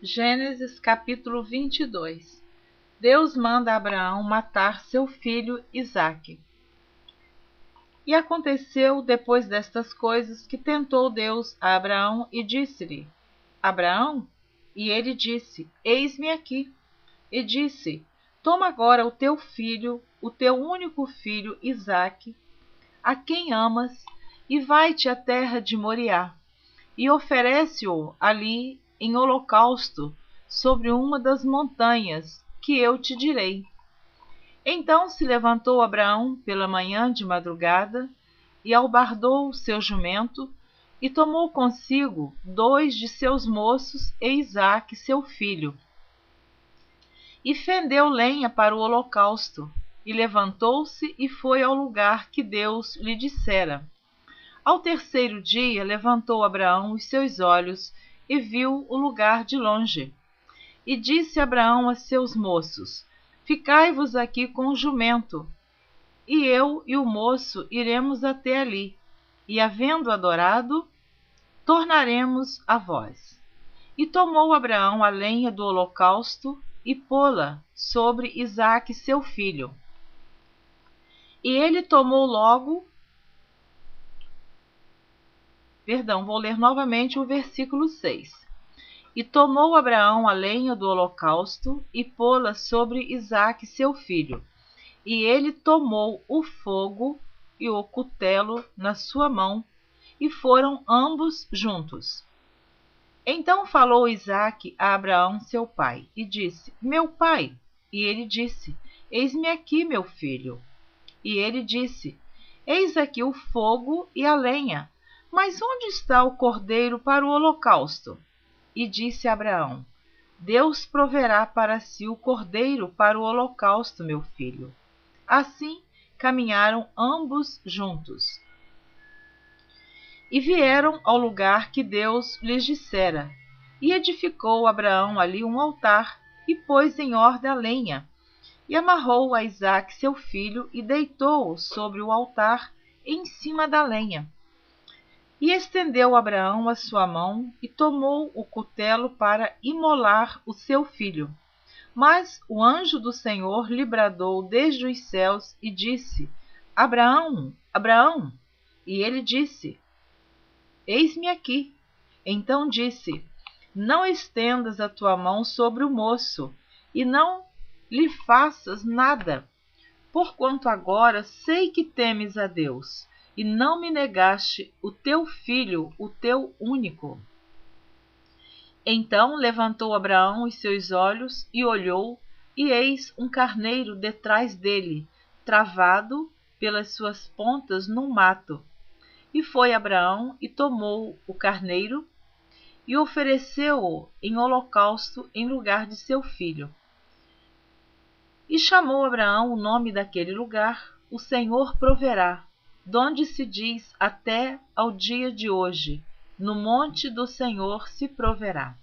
Gênesis capítulo 22. Deus manda Abraão matar seu filho Isaque. E aconteceu depois destas coisas que tentou Deus a Abraão e disse-lhe: Abraão? E ele disse: Eis-me aqui. E disse: Toma agora o teu filho, o teu único filho Isaque, a quem amas, e vai-te à terra de Moriá, e oferece-o ali em holocausto sobre uma das montanhas que eu te direi. Então se levantou Abraão pela manhã de madrugada, e albardou o seu jumento, e tomou consigo 2 de seus moços e Isaque seu filho. E fendeu lenha para o holocausto, e levantou-se e foi ao lugar que Deus lhe dissera. Ao terceiro dia levantou Abraão os seus olhos e viu o lugar de longe. E disse Abraão a seus moços: Ficai-vos aqui com o jumento, e eu e o moço iremos até ali, e havendo adorado, tornaremos a vós. E tomou Abraão a lenha do holocausto e pô-la sobre Isaque seu filho. E ele tomou logo... vou ler novamente o versículo 6. E tomou Abraão a lenha do holocausto e pô-la sobre Isaque seu filho. E ele tomou o fogo e o cutelo na sua mão, e foram ambos juntos. Então falou Isaque a Abraão seu pai, e disse: Meu pai. E ele disse: Eis-me aqui, meu filho. E ele disse: Eis aqui o fogo e a lenha, mas onde está o cordeiro para o holocausto? E disse Abraão: Deus proverá para si o cordeiro para o holocausto, meu filho. Assim caminharam ambos juntos. E vieram ao lugar que Deus lhes dissera. E edificou Abraão ali um altar, e pôs em ordem a lenha, e amarrou a Isaque seu filho, e deitou-o sobre o altar em cima da lenha. E estendeu Abraão a sua mão, e tomou o cutelo para imolar o seu filho. Mas o anjo do Senhor lhe bradou desde os céus, e disse: Abraão, Abraão! E ele disse: Eis-me aqui. Então disse: Não estendas a tua mão sobre o moço, e não lhe faças nada, porquanto agora sei que temes a Deus, e não me negaste o teu filho, o teu único. Então levantou Abraão os seus olhos e olhou, e eis um carneiro detrás dele, travado pelas suas pontas no mato. E foi Abraão e tomou o carneiro e ofereceu-o em holocausto em lugar de seu filho. E chamou Abraão o nome daquele lugar: O Senhor proverá, donde se diz até ao dia de hoje: No monte do Senhor se proverá.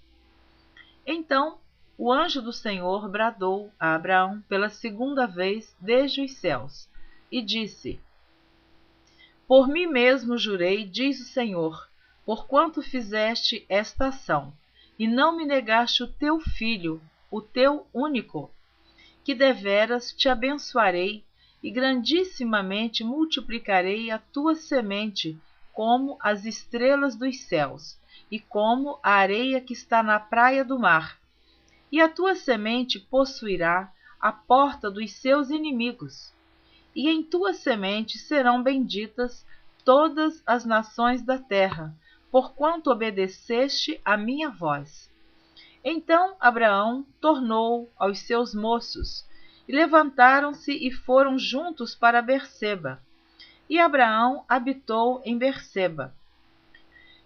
Então o anjo do Senhor bradou a Abraão pela segunda vez desde os céus, e disse: Por mim mesmo jurei, diz o Senhor, porquanto fizeste esta ação, e não me negaste o teu filho, o teu único, que deveras te abençoarei, e grandissimamente multiplicarei a tua semente como as estrelas dos céus, e como a areia que está na praia do mar. E a tua semente possuirá a porta dos seus inimigos. E em tua semente serão benditas todas as nações da terra, porquanto obedeceste à minha voz. Então Abraão tornou aos seus moços, e levantaram-se e foram juntos para Berseba. E Abraão habitou em Berseba.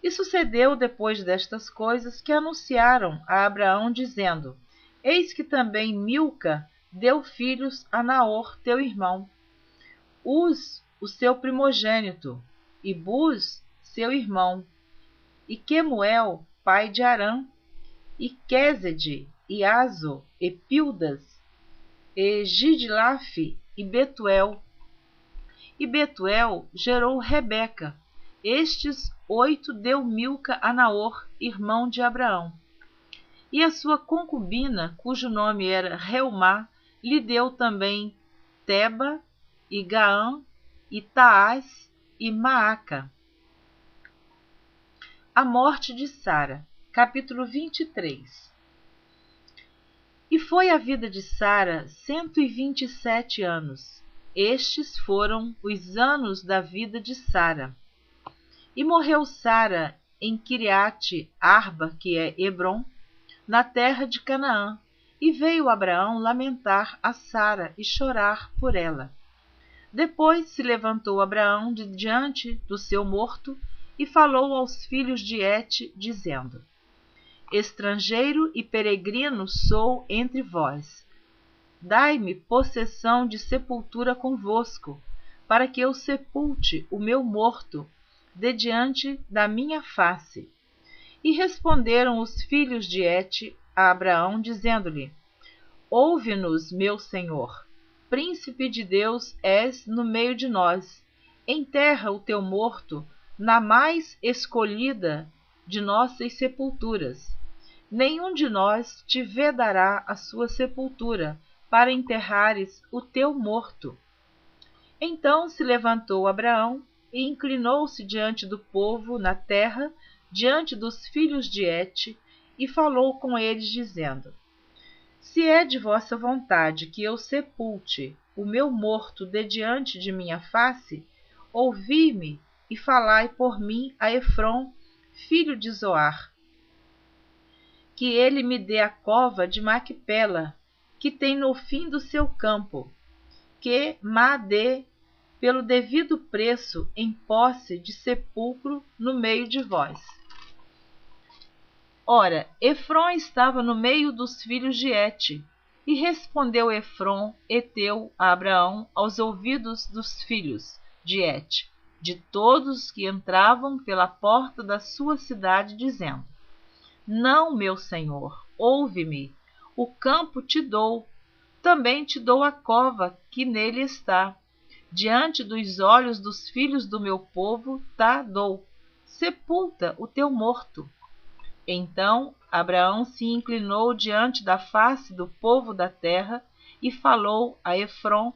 E sucedeu depois destas coisas que anunciaram a Abraão, dizendo: Eis que também Milca deu filhos a Naor, teu irmão, Uz, o seu primogênito, e Buz, seu irmão, e Quemuel, pai de Arã, e Quésede, e Azo, e Pildas, e Gidlaf, e Betuel. E Betuel gerou Rebeca. Estes 8 deu Milca a Naor, irmão de Abraão. E a sua concubina, cujo nome era Reumá, lhe deu também Teba, e Gaã, e Taás, e Maaca. A morte de Sara, capítulo 23. E foi a vida de Sara 127 anos. Estes foram os anos da vida de Sara. E morreu Sara em Quiriate Arba, que é Hebrom, na terra de Canaã, e veio Abraão lamentar a Sara e chorar por ela. Depois se levantou Abraão de diante do seu morto e falou aos filhos de Et, dizendo: Estrangeiro e peregrino sou entre vós. Dai-me possessão de sepultura convosco, para que eu sepulte o meu morto de diante da minha face. E responderam os filhos de Et a Abraão, dizendo-lhe: Ouve-nos, meu senhor, príncipe de Deus és no meio de nós. Enterra o teu morto na mais escolhida de nossas sepulturas. Nenhum de nós te vedará a sua sepultura, para enterrares o teu morto. Então se levantou Abraão e inclinou-se diante do povo na terra, diante dos filhos de Et, e falou com eles, dizendo: Se é de vossa vontade que eu sepulte o meu morto de diante de minha face, ouvi-me e falai por mim a Efrom, filho de Zoar, que ele me dê a cova de Macpela, que tem no fim do seu campo, que m'a dê pelo devido preço em posse de sepulcro no meio de vós. Ora, Efrom estava no meio dos filhos de Et, e respondeu Efrom, heteu, a Abraão aos ouvidos dos filhos de Et, de todos os que entravam pela porta da sua cidade, dizendo: Não, meu senhor, ouve-me, o campo te dou, também te dou a cova que nele está. Diante dos olhos dos filhos do meu povo tá dou, sepulta o teu morto. Então Abraão se inclinou diante da face do povo da terra e falou a Efrom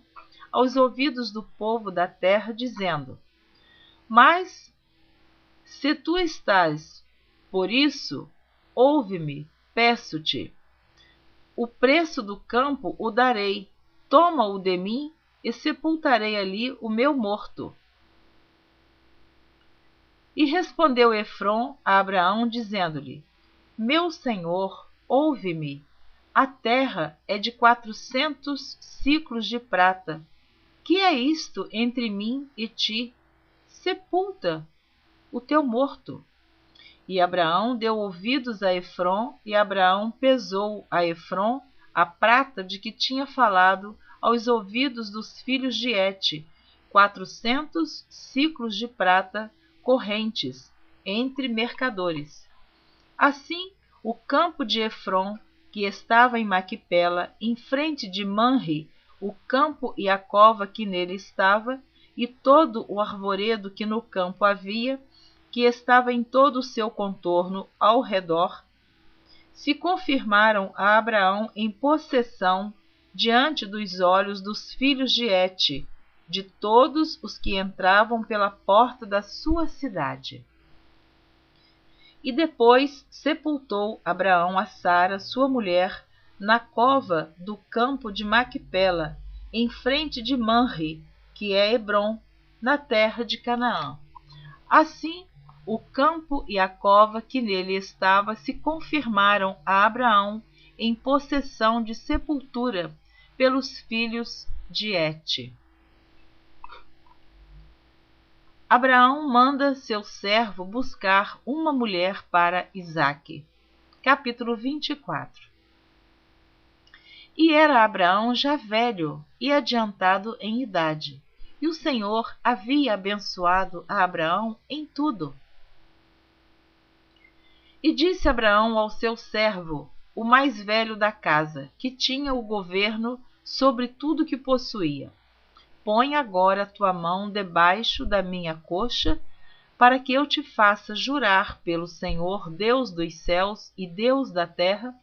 aos ouvidos do povo da terra, dizendo: Mas se tu estás, por isso, ouve-me, peço-te. O preço do campo o darei, toma-o de mim e sepultarei ali o meu morto. E respondeu Efrom a Abraão, dizendo-lhe: Meu senhor, ouve-me. A terra é de 400 siclos de prata. Que é isto entre mim e ti? Sepulta o teu morto. E Abraão deu ouvidos a Efrom, e Abraão pesou a Efrom a prata de que tinha falado aos ouvidos dos filhos de Et, 400 siclos de prata correntes, entre mercadores. Assim, o campo de Efrom, que estava em Macpela, em frente de Manre, o campo e a cova que nele estava, e todo o arvoredo que no campo havia, que estava em todo o seu contorno ao redor, se confirmaram a Abraão em possessão diante dos olhos dos filhos de Et, de todos os que entravam pela porta da sua cidade. E depois sepultou Abraão a Sara, sua mulher, na cova do campo de Macpela, em frente de Manre, que é Hebrom, na terra de Canaã. Assim, o campo e a cova que nele estava se confirmaram a Abraão em possessão de sepultura pelos filhos de Et. Abraão manda seu servo buscar uma mulher para Isaque. Capítulo 24. E era Abraão já velho e adiantado em idade, e o Senhor havia abençoado a Abraão em tudo. E disse Abraão ao seu servo, o mais velho da casa, que tinha o governo sobre tudo que possuía: Põe agora tua mão debaixo da minha coxa, para que eu te faça jurar pelo Senhor, Deus dos céus e Deus da terra,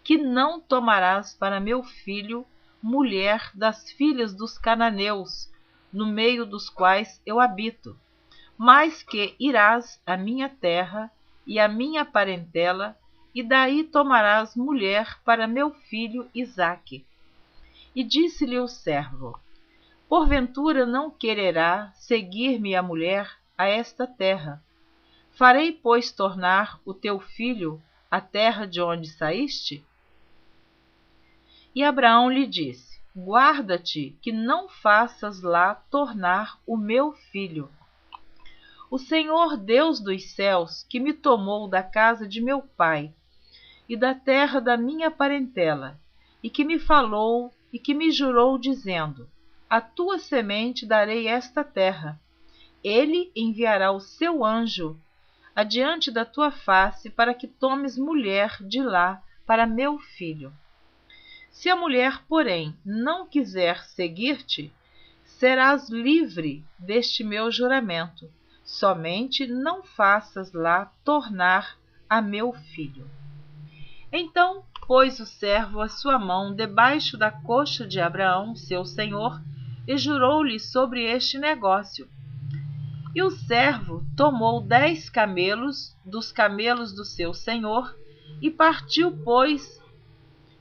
que não tomarás para meu filho mulher das filhas dos cananeus, no meio dos quais eu habito, mas que irás à minha terra e à minha parentela, e daí tomarás mulher para meu filho Isaque. E disse-lhe o servo: porventura não quererá seguir-me a mulher a esta terra? Farei, pois, tornar o teu filho à terra de onde saíste? E Abraão lhe disse: guarda-te que não faças lá tornar o meu filho. O Senhor Deus dos céus, que me tomou da casa de meu pai e da terra da minha parentela, e que me falou e que me jurou, dizendo: à tua semente darei esta terra. Ele enviará o seu anjo adiante da tua face, para que tomes mulher de lá para meu filho. Se a mulher, porém, não quiser seguir-te, serás livre deste meu juramento. Somente não faças lá tornar a meu filho. Então pôs o servo a sua mão debaixo da coxa de Abraão, seu senhor, e jurou-lhe sobre este negócio. E o servo tomou 10 camelos dos camelos do seu senhor, e partiu, pois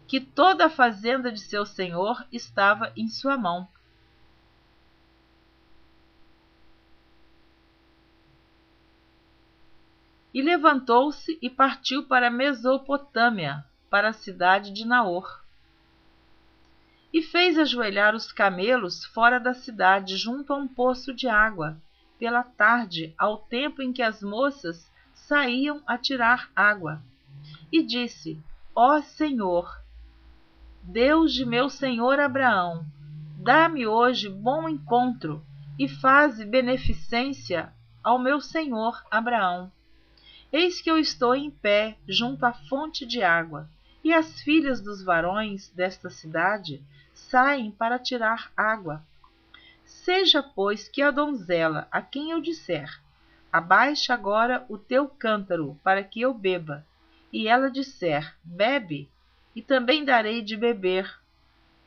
que toda a fazenda de seu senhor estava em sua mão. E levantou-se e partiu para a Mesopotâmia, para a cidade de Naor. E fez ajoelhar os camelos fora da cidade, junto a um poço de água, pela tarde, ao tempo em que as moças saíam a tirar água. E disse: ó Senhor, Deus de meu senhor Abraão, dá-me hoje bom encontro e faze beneficência ao meu senhor Abraão. Eis que eu estou em pé junto à fonte de água, e as filhas dos varões desta cidade saem para tirar água. Seja, pois, que a donzela, a quem eu disser: abaixa agora o teu cântaro para que eu beba, e ela disser: bebe, e também darei de beber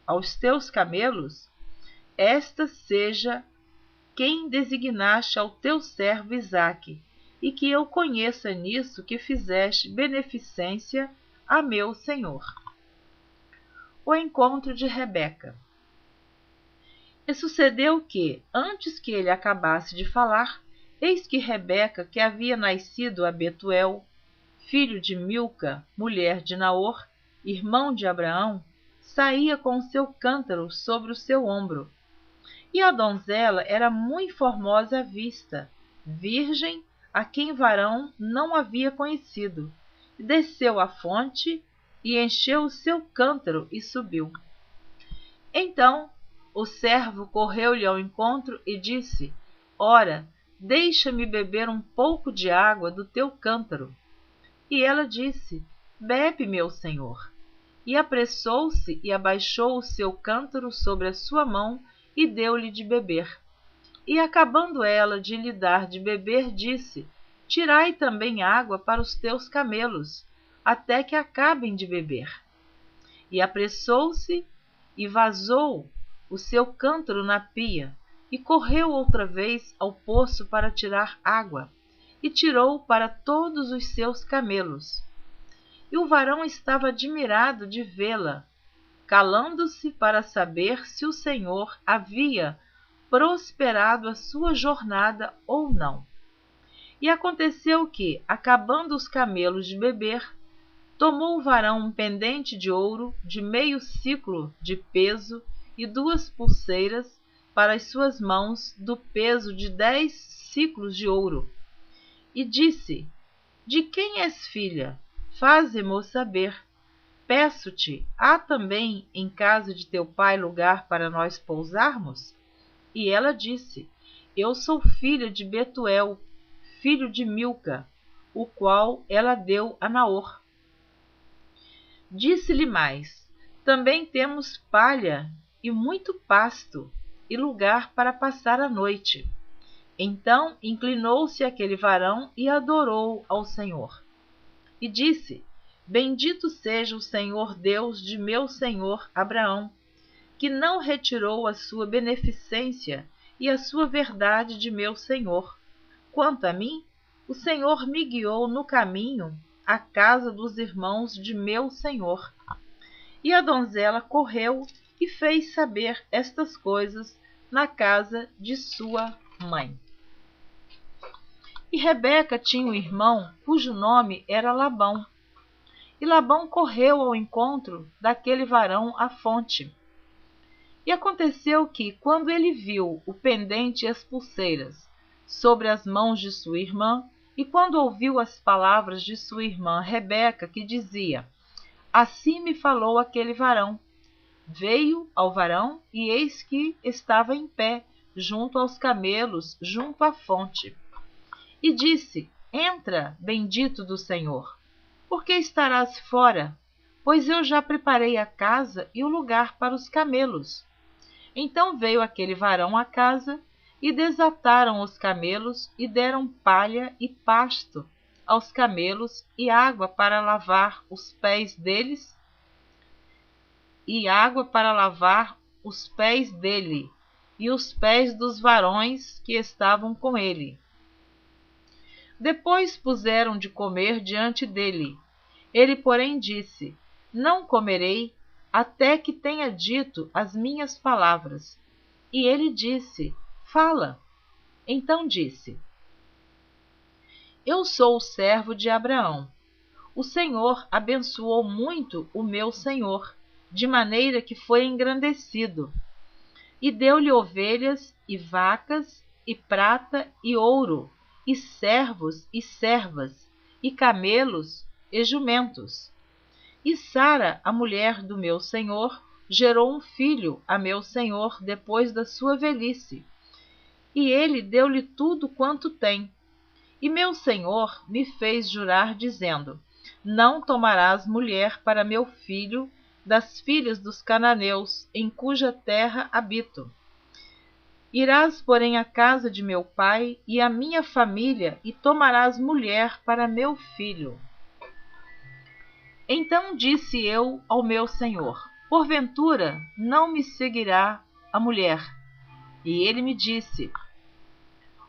aos teus camelos, esta seja quem designaste ao teu servo Isaque, e que eu conheça nisso que fizeste beneficência a meu senhor. O encontro de Rebeca. E sucedeu que, antes que ele acabasse de falar, eis que Rebeca, que havia nascido a Betuel, filho de Milca, mulher de Naor, irmão de Abraão, saía com o seu cântaro sobre o seu ombro. E a donzela era muito formosa à vista, virgem, a quem varão não havia conhecido. E desceu à fonte, e encheu o seu cântaro, e subiu. Então o servo correu-lhe ao encontro e disse: ora, deixa-me beber um pouco de água do teu cântaro. E ela disse: bebe, meu senhor. E apressou-se e abaixou o seu cântaro sobre a sua mão e deu-lhe de beber. E acabando ela de lhe dar de beber, disse: tirai também água para os teus camelos, até que acabem de beber. E apressou-se e vazou o seu cântaro na pia, e correu outra vez ao poço para tirar água, e tirou para todos os seus camelos. E o varão estava admirado de vê-la, calando-se para saber se o Senhor havia prosperado a sua jornada ou não. E aconteceu que, acabando os camelos de beber, tomou o varão um pendente de ouro de meio siclo de peso e 2 pulseiras para as suas mãos do peso de 10 siclos de ouro. E disse: de quem és filha? Faze-mo saber. Peço-te, há também em casa de teu pai lugar para nós pousarmos? E ela disse: eu sou filha de Betuel, filho de Milca, o qual ela deu a Naor. Disse-lhe mais: também temos palha e muito pasto, e lugar para passar a noite. Então inclinou-se aquele varão e adorou ao Senhor. E disse: Bendito seja o Senhor Deus de meu senhor Abraão, que não retirou a sua beneficência e a sua verdade de meu senhor. Quanto a mim, o Senhor me guiou no caminho à casa dos irmãos de meu senhor. E a donzela correu e fez saber estas coisas na casa de sua mãe. E Rebeca tinha um irmão cujo nome era Labão. E Labão correu ao encontro daquele varão à fonte. E aconteceu que, quando ele viu o pendente e as pulseiras sobre as mãos de sua irmã, e quando ouviu as palavras de sua irmã Rebeca, que dizia: Assim me falou aquele varão, veio ao varão, e eis que estava em pé, junto aos camelos, junto à fonte. E disse: Entra, bendito do Senhor. Por que estarás fora? Pois eu já preparei a casa e o lugar para os camelos. Então veio aquele varão à casa, e desataram os camelos, e deram palha e pasto aos camelos, e água para lavar os pés deles, e os pés dos varões que estavam com ele. Depois puseram de comer diante dele. Ele, porém, disse: Não comerei até que tenha dito as minhas palavras. E ele disse: Fala. Então disse: Eu sou o servo de Abraão. O Senhor abençoou muito o meu senhor, de maneira que foi engrandecido, e deu-lhe ovelhas e vacas e prata e ouro, e servos e servas, e camelos e jumentos. E Sara, a mulher do meu senhor, gerou um filho a meu senhor depois da sua velhice, e ele deu-lhe tudo quanto tem. E meu senhor me fez jurar, dizendo: Não tomarás mulher para meu filho das filhas dos cananeus, em cuja terra habito. Irás, porém, à casa de meu pai e à minha família, e tomarás mulher para meu filho. Então disse eu ao meu senhor: Porventura não me seguirá a mulher? E ele me disse: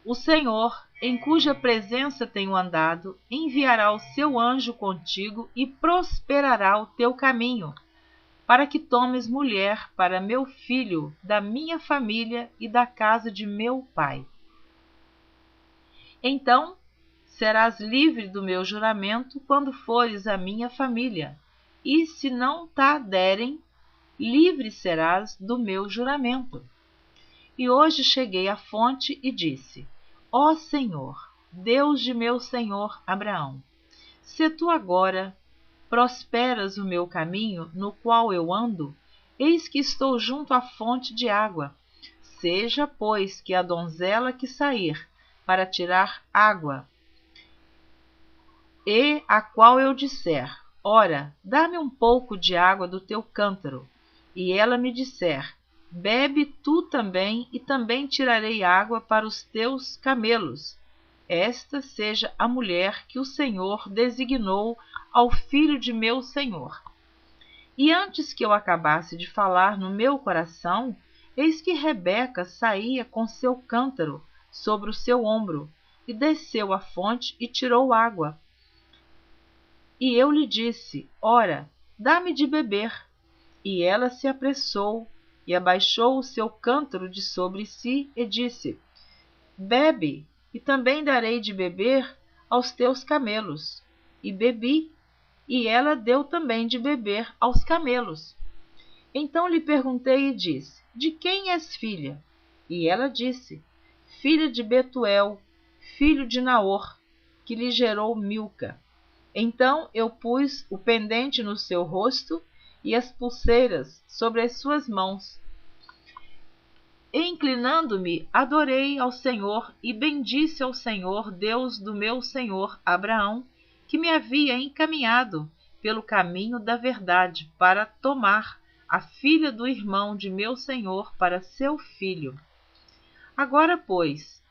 O Senhor, em cuja presença tenho andado, enviará o seu anjo contigo e prosperará o teu caminho, para que tomes mulher para meu filho da minha família e da casa de meu pai. Então serás livre do meu juramento quando fores à minha família, e se não t'a derem, livre serás do meu juramento. E hoje cheguei à fonte e disse: Ó Senhor, Deus de meu senhor Abraão, se tu agora prosperas o meu caminho no qual eu ando, eis que estou junto à fonte de água. Seja, pois, que a donzela que sair para tirar água, e a qual eu disser: Ora, dá-me um pouco de água do teu cântaro, e ela me disser: Bebe tu também, e também tirarei água para os teus camelos. Esta seja a mulher que o Senhor designou ao filho de meu senhor. E antes que eu acabasse de falar no meu coração, eis que Rebeca saía com seu cântaro sobre o seu ombro, e desceu à fonte e tirou água. E eu lhe disse: Ora, dá-me de beber. E ela se apressou, e abaixou o seu cântaro de sobre si, e disse: Bebe, e também darei de beber aos teus camelos. E bebi, e ela deu também de beber aos camelos. Então lhe perguntei e disse: De quem és filha? E ela disse: Filha de Betuel, filho de Naor, que lhe gerou Milca. Então eu pus o pendente no seu rosto e as pulseiras sobre as suas mãos. E inclinando-me, adorei ao Senhor e bendisse ao Senhor, Deus do meu senhor Abraão, que me havia encaminhado pelo caminho da verdade para tomar a filha do irmão de meu senhor para seu filho. Agora, pois,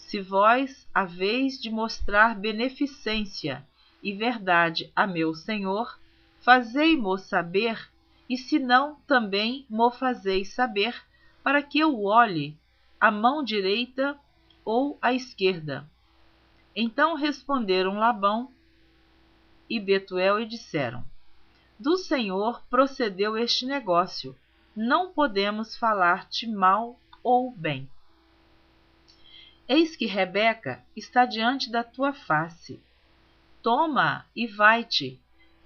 se vós haveis de mostrar beneficência e verdade a meu senhor, fazei-mo saber, e se não, também mo fazeis saber, para que eu olhe a mão direita ou a esquerda. Então responderam Labão e Betuel e disseram: do Senhor procedeu este negócio, não podemos falar-te mal ou bem. Eis que Rebeca está diante da tua face. Toma e vai-te,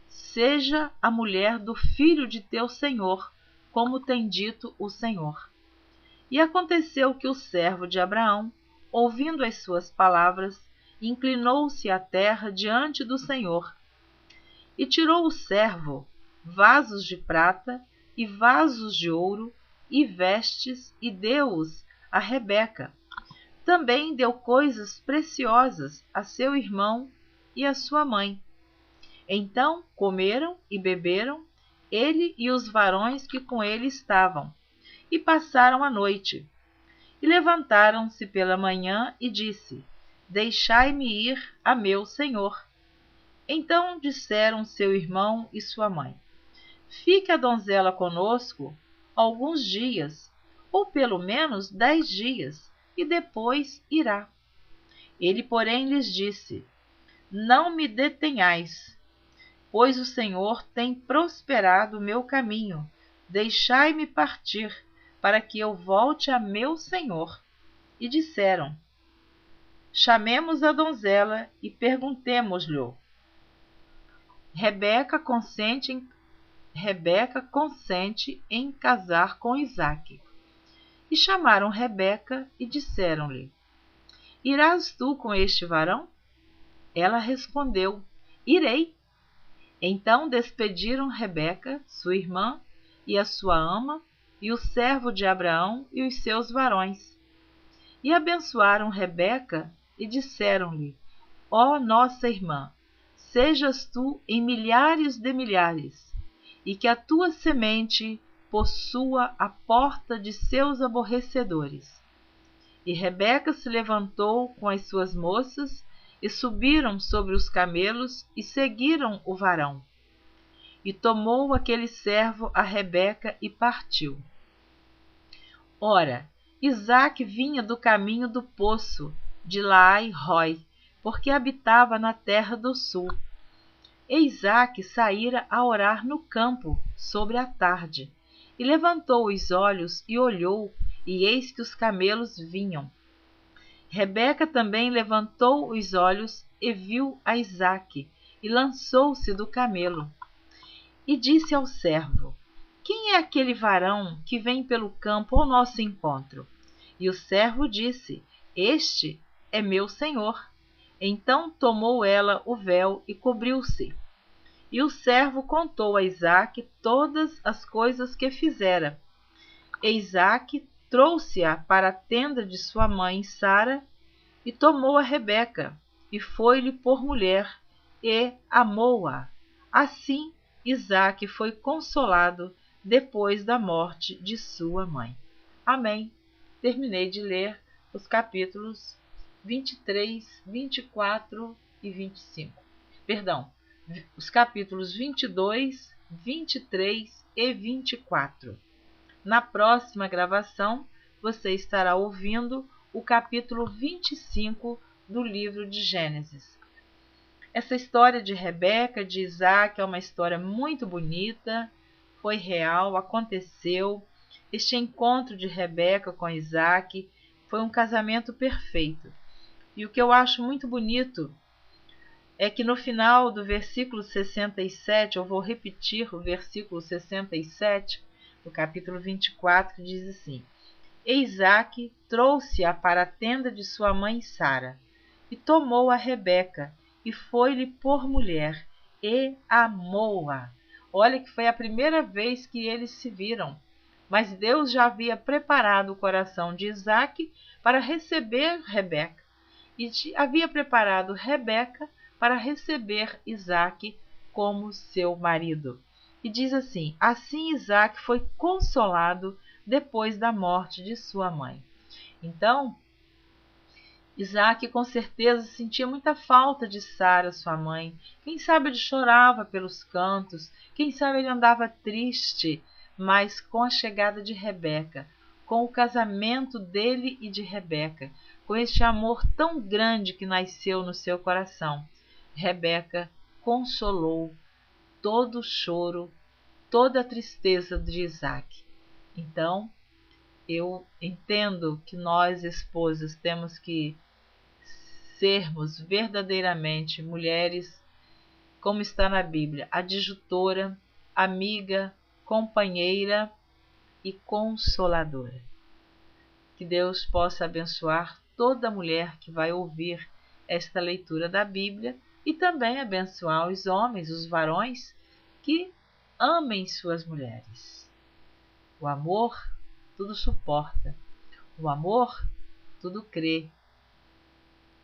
seja a mulher do filho de teu senhor, como tem dito o Senhor. E aconteceu que o servo de Abraão, ouvindo as suas palavras, inclinou-se à terra diante do Senhor. E tirou o servo vasos de prata e vasos de ouro e vestes, e deu-os a Rebeca. Também deu coisas preciosas a seu irmão e a sua mãe. Então comeram e beberam, ele e os varões que com ele estavam, e passaram a noite. E levantaram-se pela manhã e disse: deixai-me ir a meu senhor. Então disseram seu irmão e sua mãe: fique a donzela conosco alguns dias, ou pelo menos 10 dias, e depois irá. Ele, porém, lhes disse: não me detenhais, pois o Senhor tem prosperado o meu caminho. Deixai-me partir, para que eu volte a meu senhor. E disseram: chamemos a donzela e perguntemo-lhe. Rebeca consente em casar com Isaque. E chamaram Rebeca e disseram-lhe: irás tu com este varão? Ela respondeu: irei. Então despediram Rebeca, sua irmã, e a sua ama, e o servo de Abraão e os seus varões. E abençoaram Rebeca e disseram-lhe: ó nossa irmã, sejas tu em milhares de milhares, e que a tua semente possua a porta de seus aborrecedores. E Rebeca se levantou com as suas moças, e subiram sobre os camelos, e seguiram o varão. E tomou aquele servo a Rebeca e partiu. Ora, Isaque vinha do caminho do poço de Laai-Rói, porque habitava na terra do sul. E Isaque saíra a orar no campo sobre a tarde, e levantou os olhos e olhou, e eis que os camelos vinham. Rebeca também levantou os olhos e viu a Isaque, e lançou-se do camelo. E disse ao servo: quem é aquele varão que vem pelo campo ao nosso encontro? E o servo disse: este é meu senhor. Então tomou ela o véu e cobriu-se. E o servo contou a Isaque todas as coisas que fizera. E Isaque trouxe-a para a tenda de sua mãe Sara, e tomou a Rebeca, e foi-lhe por mulher, e amou-a. Assim Isaque foi consolado depois da morte de sua mãe. Amém. Terminei de ler os capítulos 23, 24 e 25. Perdão, os capítulos 22, 23 e 24. Na próxima gravação, você estará ouvindo o capítulo 25 do livro de Gênesis. Essa história de Rebeca, de Isaque, é uma história muito bonita, foi real, aconteceu. Este encontro de Rebeca com Isaque foi um casamento perfeito. E o que eu acho muito bonito é que no final do versículo 67, eu vou repetir o versículo 67, do capítulo 24, que diz assim: E Isaque trouxe-a para a tenda de sua mãe Sara, e tomou a Rebeca, e foi-lhe por mulher, e amou-a. Olha que foi a primeira vez que eles se viram, mas Deus já havia preparado o coração de Isaque para receber Rebeca, e havia preparado Rebeca para receber Isaque como seu marido. E diz assim: assim Isaque foi consolado depois da morte de sua mãe. Então, Isaac com certeza sentia muita falta de Sara, sua mãe. Quem sabe ele chorava pelos cantos, quem sabe ele andava triste, mas com a chegada de Rebeca, com o casamento dele e de Rebeca, com este amor tão grande que nasceu no seu coração, Rebeca consolou todo o choro, toda a tristeza de Isaac. Então, eu entendo que nós, esposas, temos que sermos verdadeiramente mulheres, como está na Bíblia, adjutora, amiga, companheira e consoladora. Que Deus possa abençoar toda mulher que vai ouvir esta leitura da Bíblia e também abençoar os homens, os varões, que amem suas mulheres. O amor tudo suporta. O amor tudo crê.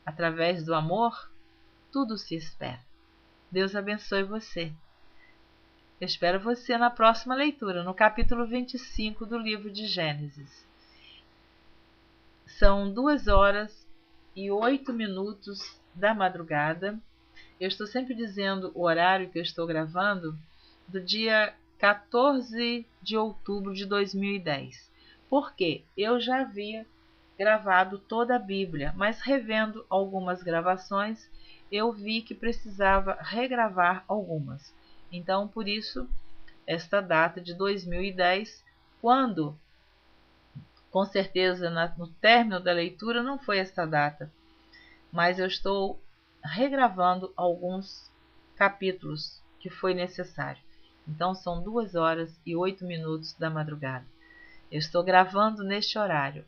Através do amor, tudo se espera. Deus abençoe você. Eu espero você na próxima leitura, no capítulo 25 do livro de Gênesis. São 2h08 da madrugada. Eu estou sempre dizendo o horário que eu estou gravando, do dia 14 de outubro de 2010. Porque eu já havia gravado toda a Bíblia, mas revendo algumas gravações, eu vi que precisava regravar algumas. Então, por isso, esta data de 2010, quando, com certeza, no término da leitura, não foi esta data, mas eu estou regravando alguns capítulos que foi necessário. Então, são 2h08 da madrugada. Eu estou gravando neste horário.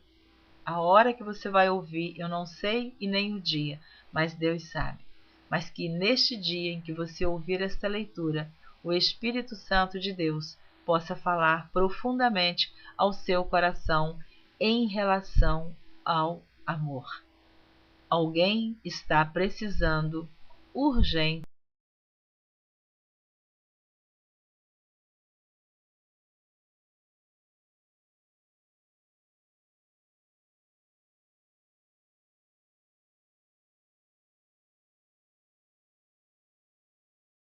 A hora que você vai ouvir, eu não sei e nem o dia, mas Deus sabe. Mas que neste dia em que você ouvir esta leitura, o Espírito Santo de Deus possa falar profundamente ao seu coração em relação ao amor. Alguém está precisando urgente